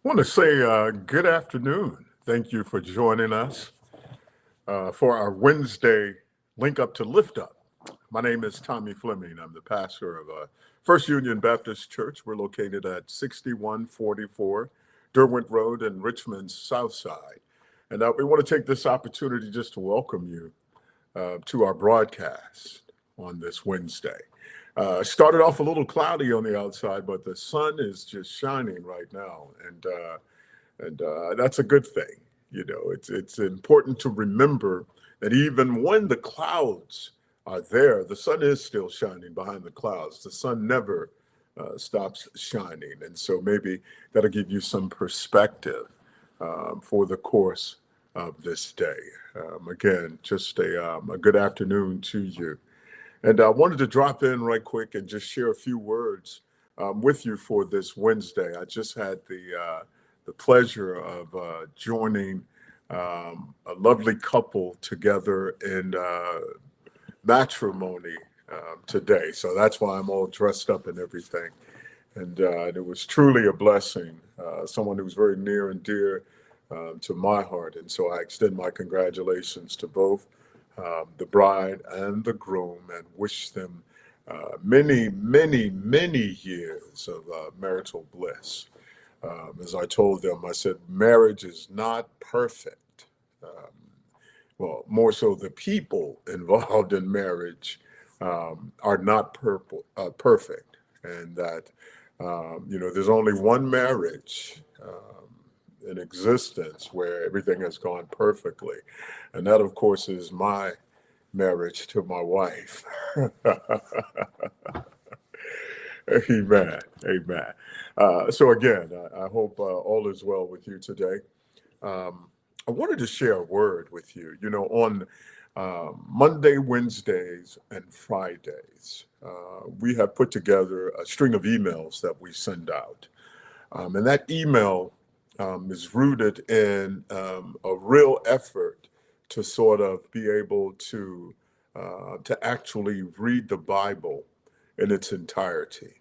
Want to say good afternoon. Thank you for joining us for our Wednesday link up to lift up. My name is Tommy Fleming. I'm the pastor of First Union Baptist Church. We're located at 6144 Derwent Road in Richmond's South Side. And we want to take this opportunity just to welcome you to our broadcast on this Wednesday. Started off a little cloudy on the outside, but the sun is just shining right now, and that's a good thing. You know, it's important to remember that even when the clouds are there, the sun is still shining behind the clouds. The sun never stops shining, and so maybe that'll give you some perspective for the course of this day. Again, just a good afternoon to you. And I wanted to drop in right quick and just share a few words with you for this Wednesday. I just had the pleasure of joining a lovely couple together in matrimony today. So that's why I'm all dressed up and everything. And it was truly a blessing, someone who was very near and dear to my heart. And so I extend my congratulations to both the bride and the groom, and wish them many, many, many years of marital bliss. As I told them, I said, marriage is not perfect. Well, more so, the people involved in marriage are not perfect, and that there's only one marriage in existence where everything has gone perfectly. And that, of course, is my marriage to my wife. Amen. Amen. So, again, I hope all is well with you today. I wanted to share a word with you. You know, on Monday, Wednesdays, and Fridays, we have put together a string of emails that we send out. And that email is rooted in a real effort to sort of be able to actually read the Bible in its entirety,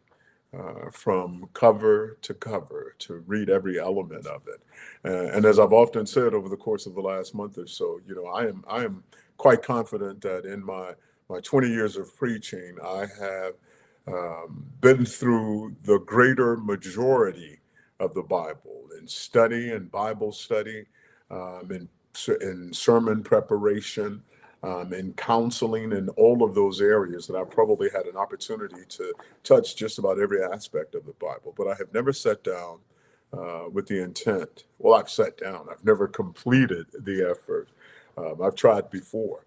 from cover to cover, to read every element of it. And as I've often said over the course of the last month or so, you know, I am quite confident that in my 20 years of preaching, I have been through the greater majority of the Bible in study and Bible study, in sermon preparation, in counseling, in all of those areas that I've probably had an opportunity to touch just about every aspect of the Bible. But I have never sat down with the intent. Well, I've sat down. I've never completed the effort. I've tried before.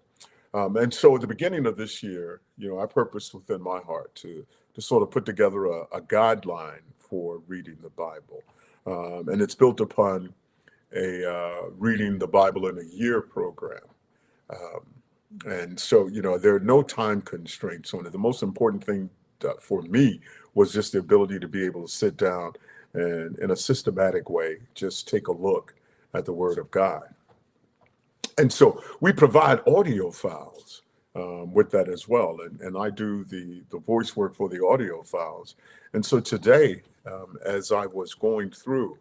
And so at the beginning of this year, you know, I purposed within my heart to sort of put together a guideline for reading the Bible. And it's built upon a reading the Bible in a year program. And so, you know, there are no time constraints on it. The most important thing for me was just the ability to be able to sit down and in a systematic way, just take a look at the Word of God. And so we provide audio files with that as well. And I do the voice work for the audio files. And so today, as I was going through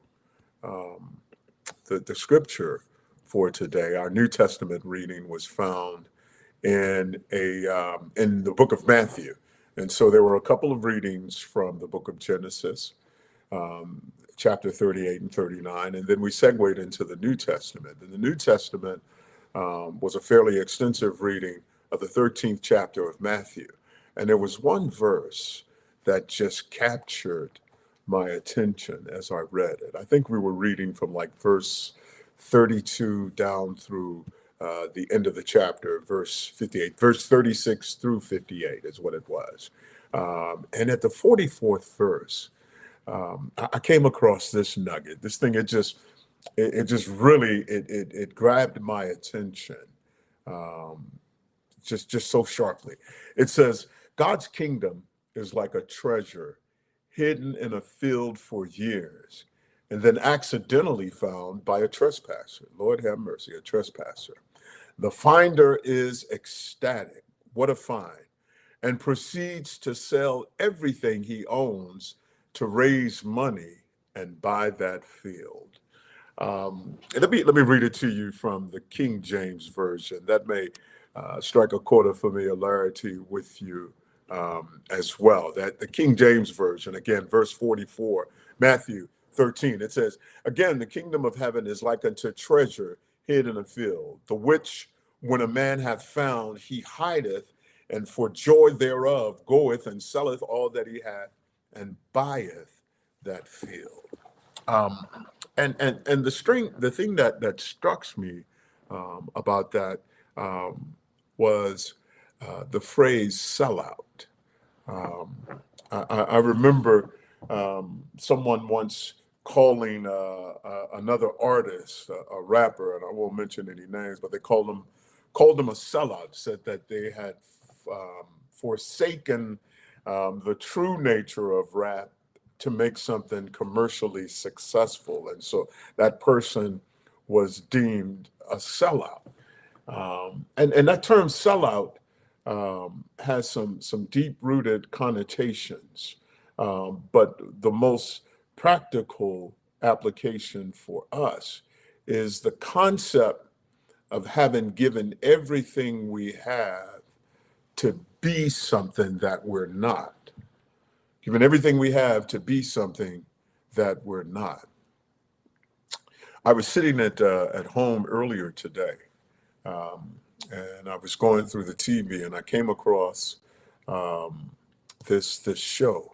the scripture for today, our New Testament reading was found in the book of Matthew. And so there were a couple of readings from the book of Genesis, chapter 38 and 39. And then we segued into the New Testament. And the New Testament was a fairly extensive reading of the 13th chapter of Matthew. And there was one verse that just captured my attention as I read it. I think we were reading from like verse 32 down through the end of the chapter, verse 58. Verse 36 through 58 is what it was. And at the 44th verse, I came across this nugget. This thing, it just really grabbed my attention, just so sharply. It says, God's kingdom is like a treasure hidden in a field for years, and then accidentally found by a trespasser. Lord have mercy, a trespasser. The finder is ecstatic. What a find. And proceeds to sell everything he owns to raise money and buy that field. And let me read it to you from the King James Version. That may strike a chord of familiarity with you as well. That the King James Version, again, verse 44, Matthew 13, it says, "Again, the kingdom of heaven is like unto treasure hid in a field, the which when a man hath found, he hideth, and for joy thereof goeth and selleth all that he hath, and buyeth that field." Um, and the thing that struck me about that um, was the phrase "sellout." Um, I remember someone once calling another artist, a rapper, and I won't mention any names, but they called him a sellout. Said that they had forsaken the true nature of rap to make something commercially successful, and so that person was deemed a sellout. And that term sellout has some deep rooted connotations, but the most practical application for us is the concept of having given everything we have to be something that we're not, given everything we have to be something that we're not. I was sitting at home earlier today, um, and I was going through the TV, and I came across um, this show.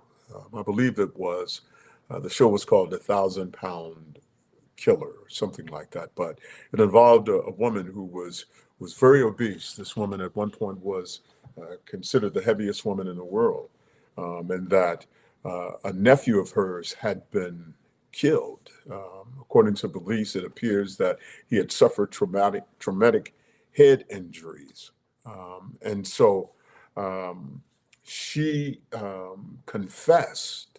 I believe it was the show was called The Thousand Pound Killer or something like that. But it involved a woman who was very obese. This woman at one point was considered the heaviest woman in the world, and that a nephew of hers had been killed. According to police, it appears that he had suffered traumatic head injuries, and so um, she confessed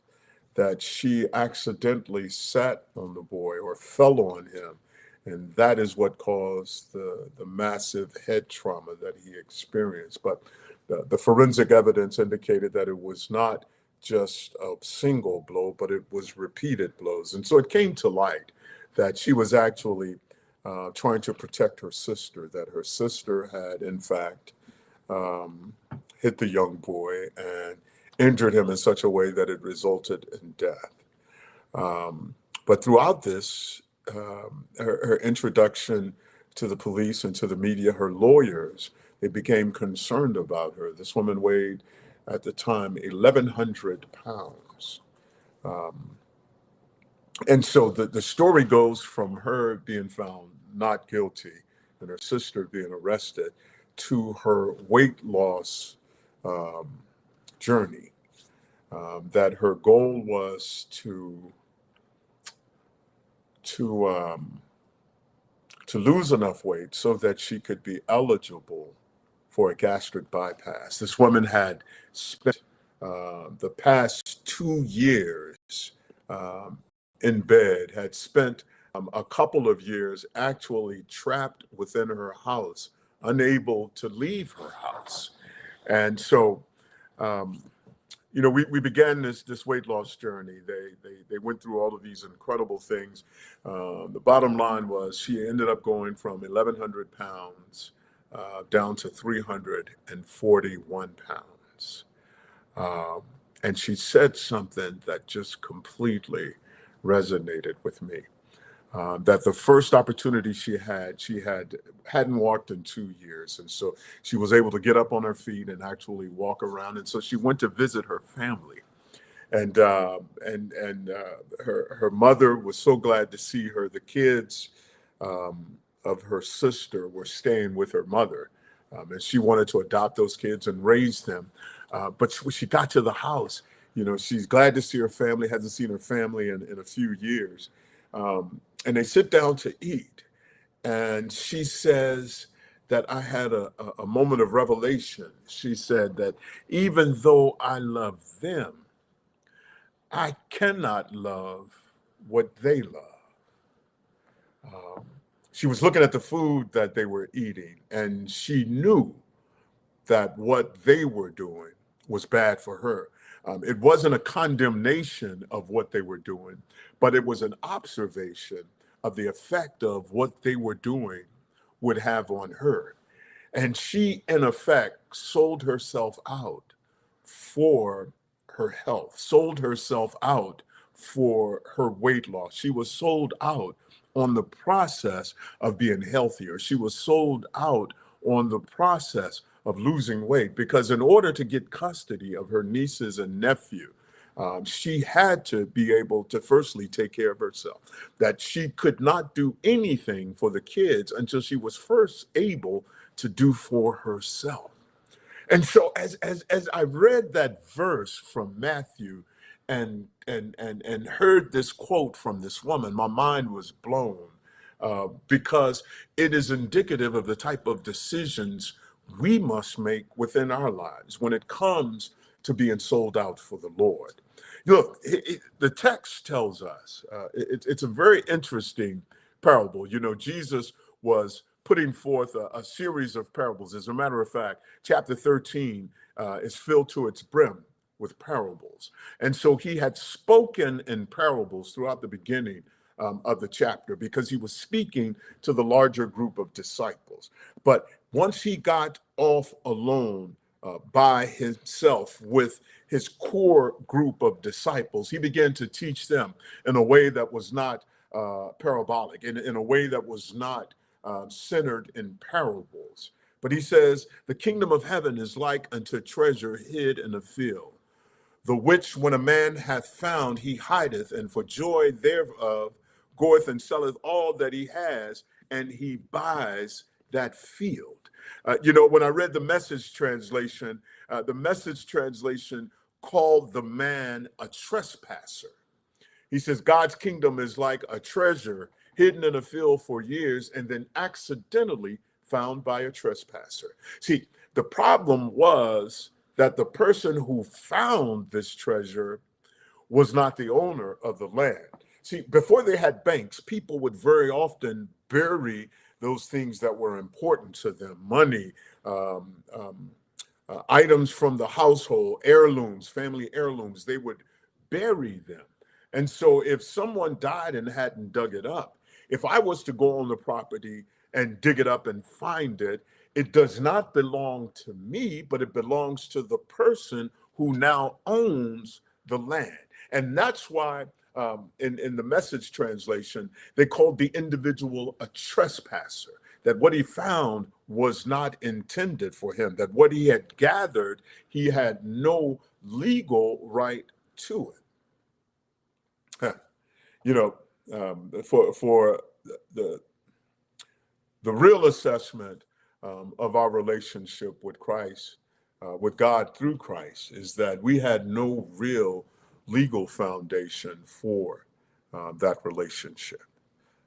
that she accidentally sat on the boy or fell on him, and that is what caused the massive head trauma that he experienced. But the forensic evidence indicated that it was not just a single blow, but it was repeated blows. And so it came to light that she was actually trying to protect her sister, that her sister had, in fact, um, hit the young boy and injured him in such a way that it resulted in death. But throughout this, her introduction to the police and to the media, her lawyers, they became concerned about her. This woman weighed at the time 1,100 pounds. Um, and so the story goes from her being found not guilty and her sister being arrested to her weight loss um, journey. That her goal was to um, to lose enough weight so that she could be eligible for a gastric bypass. This woman had spent the past 2 years um, in bed, had spent a couple of years actually trapped within her house, unable to leave her house. And so, um, we began this weight loss journey. They went through all of these incredible things. The bottom line was she ended up going from 1,100 pounds down to 341 pounds. Um, and she said something that just completely resonated with me. That the first opportunity she hadn't walked in 2 years, and so she was able to get up on her feet and actually walk around. And so she went to visit her family, and her mother was so glad to see her. The kids of her sister were staying with her mother, and she wanted to adopt those kids and raise them. But when she got to the house, she's glad to see her family. Hasn't seen her family in a few years. And they sit down to eat. And she says that I had a moment of revelation. She said that even though I love them, I cannot love what they love. Um, she was looking at the food that they were eating, and she knew that what they were doing was bad for her. It wasn't a condemnation of what they were doing, but it was an observation of the effect of what they were doing would have on her. And she, in effect, sold herself out for her health, sold herself out for her weight loss. She was sold out on the process of being healthier. She was sold out on the process of losing weight because, in order to get custody of her nieces and nephew, she had to be able to firstly take care of herself, that she could not do anything for the kids until she was first able to do for herself. And so as I read that verse from Matthew and heard this quote from this woman, my mind was blown because it is indicative of the type of decisions we must make within our lives when it comes to being sold out for the Lord. Look, the text tells us it's a very interesting parable. You know, Jesus was putting forth a series of parables. As a matter of fact, chapter 13 is filled to its brim with parables. And so he had spoken in parables throughout the beginning of the chapter because he was speaking to the larger group of disciples. But once he got off alone by himself with his core group of disciples, he began to teach them in a way that was not parabolic, in a way that was not centered in parables. But he says, the kingdom of heaven is like unto treasure hid in a field, the which when a man hath found, he hideth, and for joy thereof goeth and selleth all that he has, and he buys that field. You know, when I read the Message translation called the man a trespasser. He says, God's kingdom is like a treasure hidden in a field for years and then accidentally found by a trespasser. See, the problem was that the person who found this treasure was not the owner of the land. See, before they had banks, people would very often bury those things that were important to them: money, items from the household, heirlooms, family heirlooms. They would bury them. And so if someone died and hadn't dug it up, if I was to go on the property and dig it up and find it, it does not belong to me, but it belongs to the person who now owns the land. And that's why in the Message translation, they called the individual a trespasser, that what he found was not intended for him, that what he had gathered, he had no legal right to it. You know, for the real assessment of our relationship with Christ, with God through Christ, is that we had no real legal foundation for that relationship.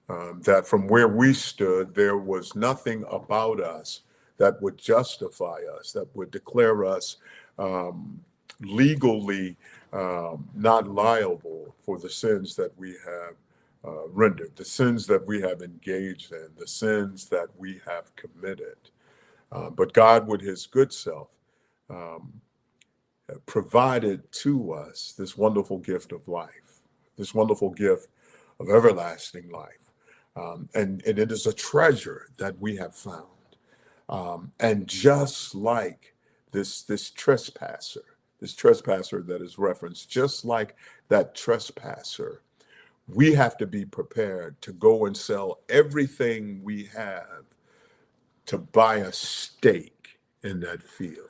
That from where we stood, there was nothing about us that would justify us, that would declare us legally not liable for the sins that we have rendered, the sins that we have engaged in, the sins that we have committed. But God, with his good self, provided to us this wonderful gift of life, this wonderful gift of everlasting life. And it is a treasure that we have found. And just like this trespasser that is referenced, just like that trespasser, we have to be prepared to go and sell everything we have to buy a stake in that field.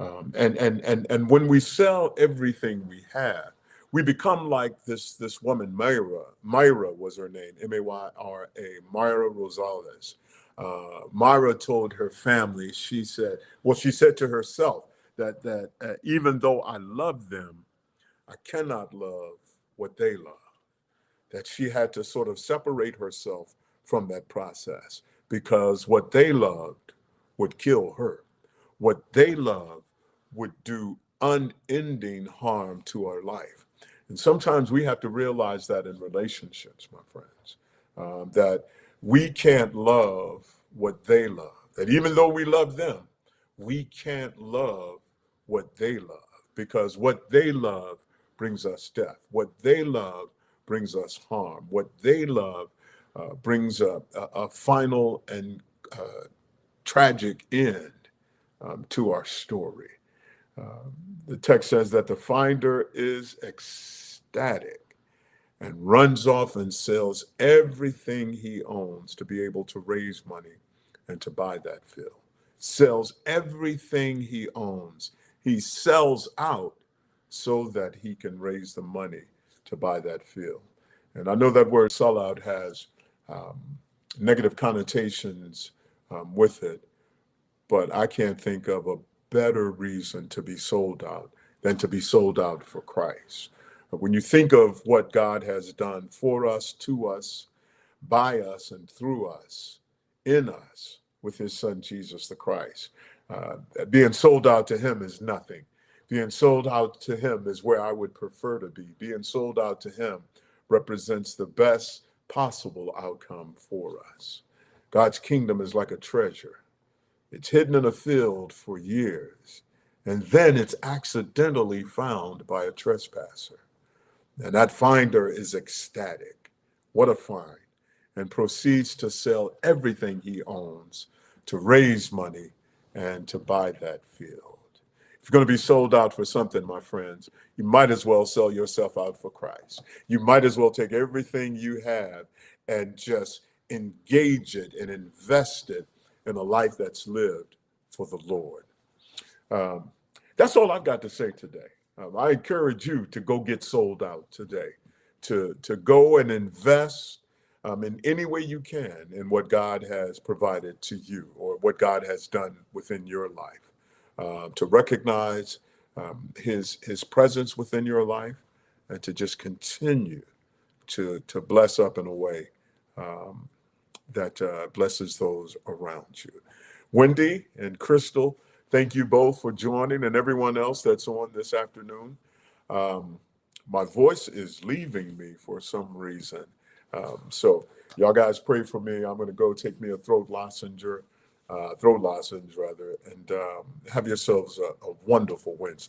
And when we sell everything we have, we become like this woman, Myra. Myra was her name, Mayra, Myra Rosales. Myra told her family, she said to herself that even though I love them, I cannot love what they love. That she had to sort of separate herself from that process because what they loved would kill her. What they loved would do unending harm to our life. And sometimes we have to realize that in relationships, my friends, that we can't love what they love. That even though we love them, we can't love what they love. because what they love brings us death. What they love brings us harm. What they love brings a final and tragic end to our story. The text says that the finder is ecstatic and runs off and sells everything he owns to be able to raise money and to buy that field. Sells everything he owns. He sells out so that he can raise the money to buy that field. And I know that word sellout has um, negative connotations with it, but I can't think of a better reason to be sold out than to be sold out for Christ. When you think of what God has done for us, to us, by us, and through us, in us, with his son, Jesus the Christ, being sold out to him is nothing. Being sold out to him is where I would prefer to be. Being sold out to him represents the best possible outcome for us. God's kingdom is like a treasure. It's hidden in a field for years, and then it's accidentally found by a trespasser. And that finder is ecstatic. What a find. And proceeds to sell everything he owns to raise money and to buy that field. If you're going to be sold out for something, my friends, you might as well sell yourself out for Christ. You might as well take everything you have and just engage it and invest it in a life that's lived for the Lord. That's all I've got to say today. I encourage you to go get sold out today, to go and invest in any way you can in what God has provided to you or what God has done within your life, to recognize his presence within your life and to just continue to bless up in a way that blesses those around you. Wendy and Crystal, thank you both for joining, and everyone else that's on this afternoon. My voice is leaving me for some reason. So y'all guys pray for me. I'm going to go take me a throat lozenge rather, and have yourselves a wonderful Wednesday.